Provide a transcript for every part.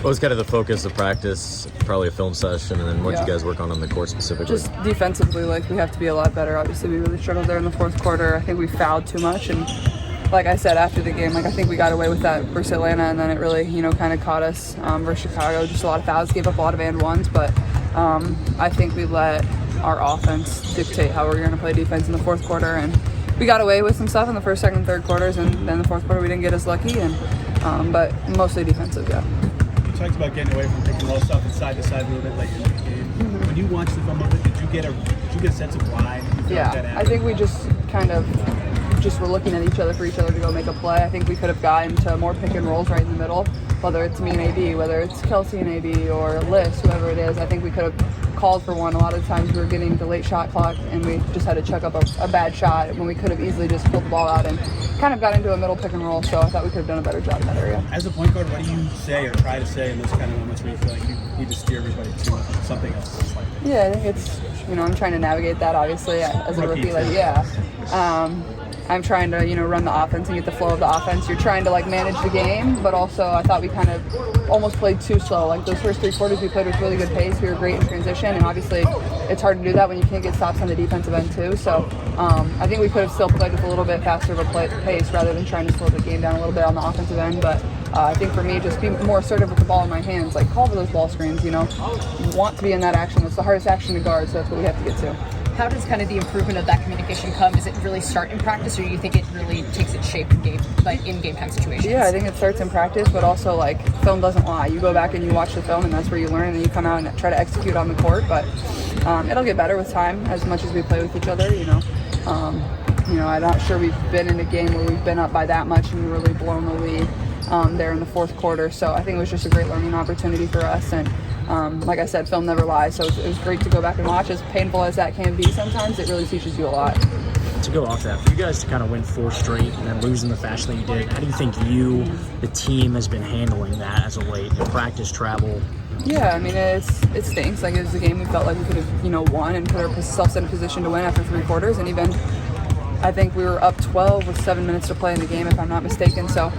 What was kind of the focus of practice? Probably a film session, and then what did you guys work on the court specifically? Just defensively, like, we have to be a lot better. Obviously, we really struggled there in the fourth quarter. I think we fouled too much, and like I said after the game, like, I think we got away with that versus Atlanta, and then it really, kind of caught us versus Chicago. Just a lot of fouls, gave up a lot of and ones, but I think we let our offense dictate how we're going to play defense in the fourth quarter, and we got away with some stuff in the first, second, and third quarters, and then the fourth quarter we didn't get as lucky, and but mostly defensive, yeah. You talked about getting away from pick and roll stuff and side to side a little bit later in the game. Mm-hmm. When you watched the film of it, did you get a sense of why? Yeah, I think we just kind of were looking at each other for each other to go make a play. I think we could have gotten to more pick and rolls right in the middle, whether it's me and AD, whether it's Kelsey and AD, or Liz, whoever it is. I think we could have called for one. A lot of times we were getting the late shot clock, and we just had to chuck up a bad shot when we could have easily just pulled the ball out and kind of got into a middle pick and roll. So I thought we could have done a better job in that area. As a point guard, what do you say or try to say in those kind of moments where you feel like you need to steer everybody to something else? Like that? Yeah, I think it's, I'm trying to navigate that, obviously, as a rookie. I'm trying to, run the offense and get the flow of the offense. You're trying to, manage the game, but also I thought we kind of almost played too slow. Like, those first three quarters we played with really good pace. We were great in transition, and obviously it's hard to do that when you can't get stops on the defensive end too. So I think we could have still played with a little bit faster of a pace rather than trying to slow the game down a little bit on the offensive end. But I think for me, just be more assertive with the ball in my hands. Like, call for those ball screens, You want to be in that action. It's the hardest action to guard, so that's what we have to get to. How does kind of the improvement of that communication come? Does it really start in practice, or do you think it really takes its shape in game time situations? Yeah, I think it starts in practice, but also, film doesn't lie. You go back and you watch the film, and that's where you learn, and then you come out and try to execute on the court. But it'll get better with time, as much as we play with each other. I'm not sure we've been in a game where we've been up by that much and really blown the lead there in the fourth quarter. So I think it was just a great learning opportunity for us. And like I said, film never lies, so it was great to go back and watch. As painful as that can be sometimes, it really teaches you a lot. To go off that, for you guys to kind of win 4 straight and then lose in the fashion that you did, how do you think the team has been handling that as of late? The practice, travel? Yeah, I mean, it stinks. It was a game we felt like we could have, won and put ourselves in a position to win after 3 quarters, and even I think we were up 12 with 7 minutes to play in the game, if I'm not mistaken. So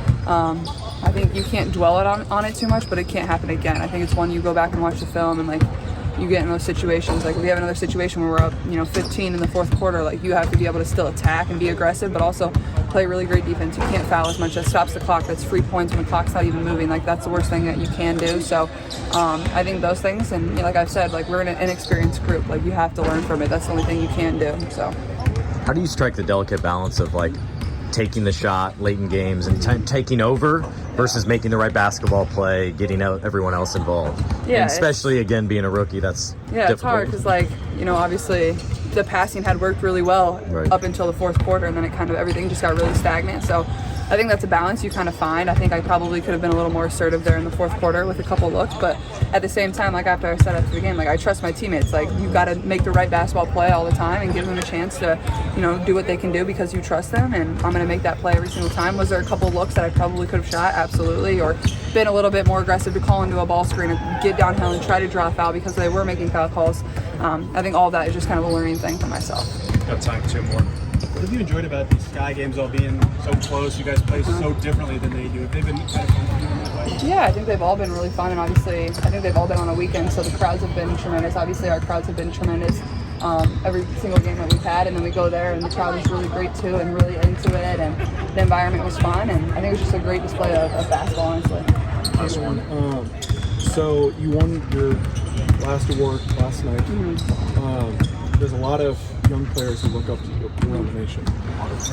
I think you can't dwell on it too much, but it can't happen again. I think it's one you go back and watch the film and you get in those situations. Like, we have another situation where we're up 15 in the fourth quarter. You have to be able to still attack and be aggressive, but also play really great defense. You can't foul as much. That stops the clock. That's free points when the clock's not even moving. That's the worst thing that you can do. So I think those things, and like I've said, we're in an inexperienced group. You have to learn from it. That's the only thing you can do. So how do you strike the delicate balance of taking the shot late in games and taking over versus making the right basketball play, getting everyone else involved? Yeah, and especially again being a rookie, that's difficult. It's hard because obviously the passing had worked really well up until the fourth quarter, and then everything just got really stagnant. So I think that's a balance you kind of find. I think I probably could have been a little more assertive there in the fourth quarter with a couple looks, but at the same time, after I said after the game, I trust my teammates. You've got to make the right basketball play all the time and give them a chance to, do what they can do because you trust them, and I'm going to make that play every single time. Was there a couple looks that I probably could have shot? Absolutely. Or been a little bit more aggressive to call into a ball screen and get downhill and try to draw a foul because they were making foul calls. I think all of that is just kind of a learning thing for myself. Got time for 2 more. What have you enjoyed about these Sky games all being so close? You guys play so differently than they do. Have they been kind of fun for you in that way? Yeah, I think they've all been really fun, and obviously I think they've all been on a weekend, so the crowds have been tremendous. Obviously our crowds have been tremendous every single game that we've had, and then we go there and the crowd was really great too and really into it, and the environment was fun, and I think it was just a great display of basketball, honestly. Last one. So you won your last award last night. Mm-hmm. There's a lot of young players who look up to you around the nation.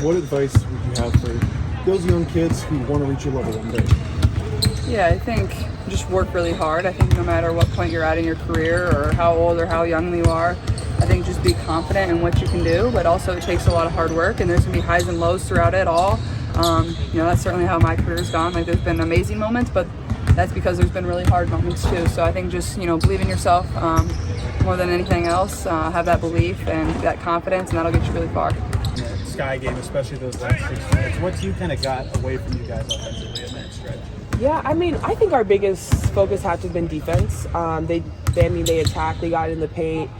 What advice would you have for those young kids who want to reach your level one day? Yeah, I think just work really hard. I think no matter what point you're at in your career or how old or how young you are, I think just be confident in what you can do, but also it takes a lot of hard work, and there's going to be highs and lows throughout it all. That's certainly how my career's gone. There's been amazing moments, but that's because there's been really hard moments too. So I think just, believe in yourself more than anything else. Have that belief and that confidence, and that'll get you really far. Yeah, Sky game, especially those last 6 minutes. What you kind of got away from you guys offensively in that stretch? Yeah, I think our biggest focus had to have been defense. They attacked, they got in the paint.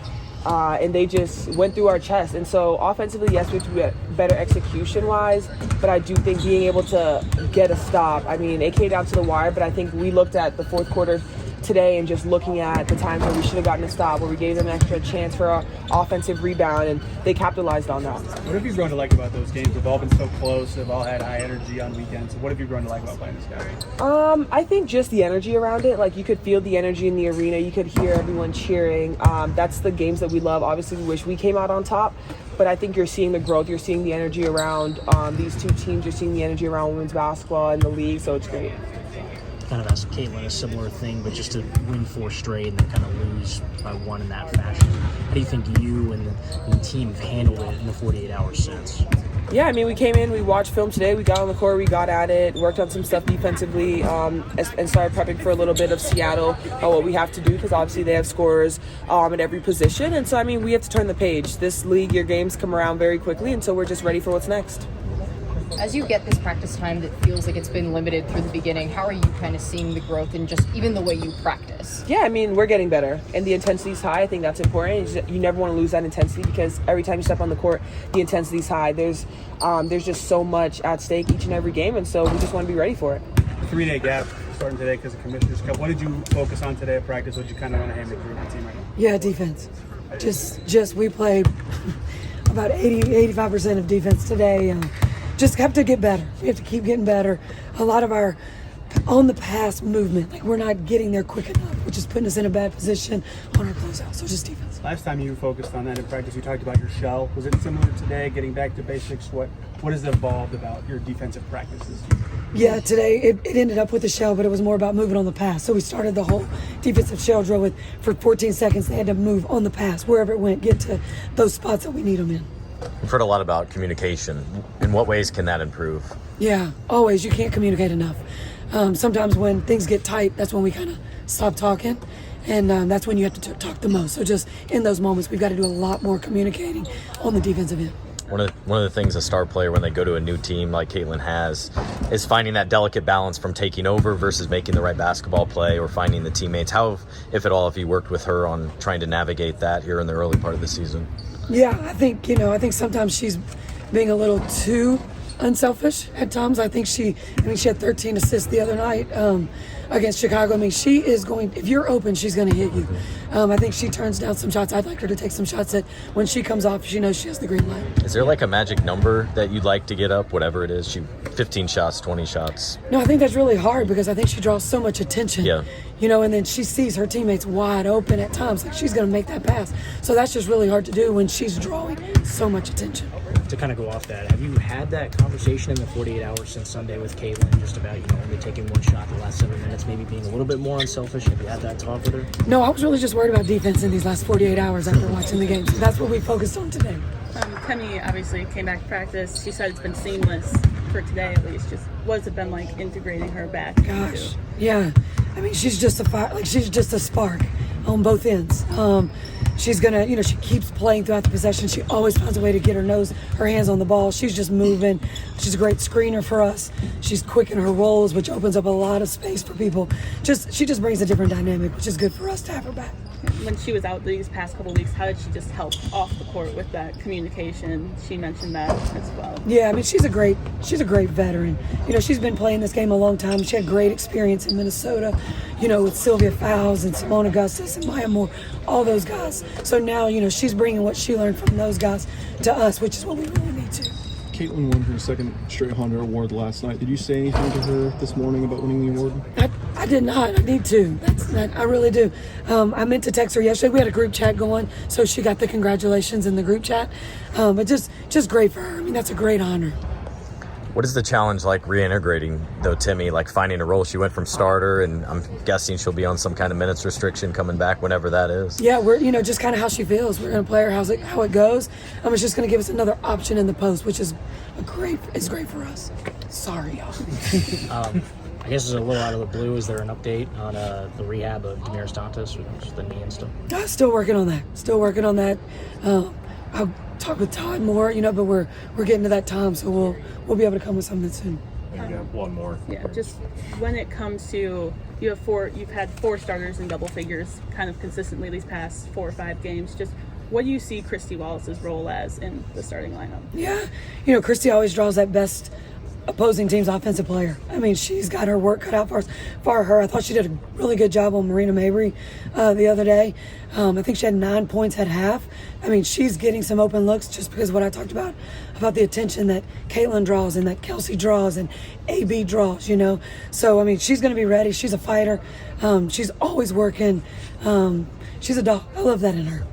and they just went through our chest. And so offensively, yes, we have to be better execution-wise, but I do think being able to get a stop. I mean, it came down to the wire, but I think we looked at the fourth quarter today and just looking at the times where we should have gotten a stop, where we gave them an extra chance for an offensive rebound, and they capitalized on that. What have you grown to like about those games? They've all been so close. They've all had high energy on weekends. What have you grown to like about playing this guy? I think just the energy around it. Like, you could feel the energy in the arena. You could hear everyone cheering. That's the games that we love. Obviously, we wish we came out on top, but I think you're seeing the growth. You're seeing the energy around these two teams. You're seeing the energy around women's basketball and the league, so it's great. Kind of asked Caitlin a similar thing, but just to win 4 straight and then kind of lose by 1 in that fashion. How do you think you and the team have handled it in the 48 hours since? Yeah, I mean, we came in, we watched film today, we got on the court, we got at it, worked on some stuff defensively, and started prepping for a little bit of Seattle, what we have to do, because obviously they have scorers at every position. And so, I mean, we have to turn the page. This league, your games come around very quickly, and so we're just ready for what's next. As you get this practice time that feels like it's been limited through the beginning, how are you kind of seeing the growth in just even the way you practice? Yeah, I mean, we're getting better, and the intensity's high. I think that's important. You never want to lose that intensity, because every time you step on the court, the intensity's high. There's just so much at stake each and every game, and so we just want to be ready for it. 3-day gap starting today because of Commissioner's Cup. What did you focus on today at practice? What did you kind of want to hammer through the team right now? Yeah, defense. Just we played about 85% of defense today. Just have to get better. We have to keep getting better. A lot of our on the pass movement, like, we're not getting there quick enough, which is putting us in a bad position on our closeout. So just defense. Last time you focused on that in practice, you talked about your shell. Was it similar today, getting back to basics? What has evolved about your defensive practices? Yeah, today it ended up with the shell, but it was more about moving on the pass. So we started the whole defensive shell drill for 14 seconds. They had to move on the pass, wherever it went, get to those spots that we need them in. We've heard a lot about communication. In what ways can that improve? Yeah, always. You can't communicate enough. Sometimes when things get tight, that's when we kind of stop talking, and that's when you have to talk the most. So just in those moments, we've got to do a lot more communicating on the defensive end. One of the things a star player, when they go to a new team like Caitlin has, is finding that delicate balance from taking over versus making the right basketball play, or finding the teammates. How, if at all, have you worked with her on trying to navigate that here in the early part of the season? Yeah, I think sometimes she's being a little too unselfish at times. I think she had 13 assists the other night against Chicago. I mean, she is going, if you're open, she's going to hit you. I think she turns down some shots. I'd like her to take some shots that when she comes off, she knows she has the green light. Is there like a magic number that you'd like to get up, whatever it is? 15 shots, 20 shots? No, I think that's really hard, because I think she draws so much attention. Yeah. And then she sees her teammates wide open at times. Like, she's going to make that pass. So that's just really hard to do when she's drawing so much attention. To kind of go off that, have you had that conversation in the 48 hours since Sunday with Caitlin, just about, only taking one shot in the last 7 minutes, maybe being a little bit more unselfish? Have you had that talk with her? No, I was really just worried about defense in these last 48 hours after watching the game. So that's what we focused on today. Penny obviously came back to practice. She said it's been seamless for today, at least. Just what's it been like integrating her back? Gosh, yeah. I mean, she's just a fire, she's just a spark on both ends. She's gonna, she keeps playing throughout the possession. She always finds a way to get her hands on the ball. She's just moving. She's a great screener for us. She's quick in her rolls, which opens up a lot of space for people. She just brings a different dynamic, which is good for us to have her back. When she was out these past couple weeks, how did she just help off the court with that communication? She mentioned that as well. Yeah, I mean, she's a great veteran. She's been playing this game a long time. She had great experience in Minnesota, with Sylvia Fowles and Simone Augustus and Maya Moore, all those guys. So now, she's bringing what she learned from those guys to us, which is what we really need to. Caitlin won her second straight Honda Award last night. Did you say anything to her this morning about winning the award? I did not. I need to. I really do. I meant to text her yesterday. We had a group chat going, so she got the congratulations in the group chat. But just great for her. I mean, that's a great honor. What is the challenge like reintegrating, though, Timmy, like finding a role? She went from starter, and I'm guessing she'll be on some kind of minutes restriction coming back whenever that is. Yeah, we're, just kind of how she feels. We're going to play her how it goes. It's just going to give us another option in the post, which is great for us. Sorry, y'all. I guess it's a little out of the blue. Is there an update on the rehab of Damaris Dantas, with the knee and stuff? Still working on that. I'll talk with Todd more, but we're getting to that time, so we'll be able to come with something soon. One more. Yeah, just when it comes to you've had 4 starters in double figures kind of consistently these past 4 or 5 games. Just what do you see Christie Wallace's role as in the starting lineup? Yeah, you know, Christie always draws that best opposing team's offensive player. I mean, she's got her work cut out for her. I thought she did a really good job on Marina Mabry the other day. I think she had 9 points at half. I mean, she's getting some open looks just because of what I talked about the attention that Caitlin draws and that Kelsey draws and AB draws, you know. So, I mean, she's going to be ready. She's a fighter. She's always working. She's a dog. I love that in her.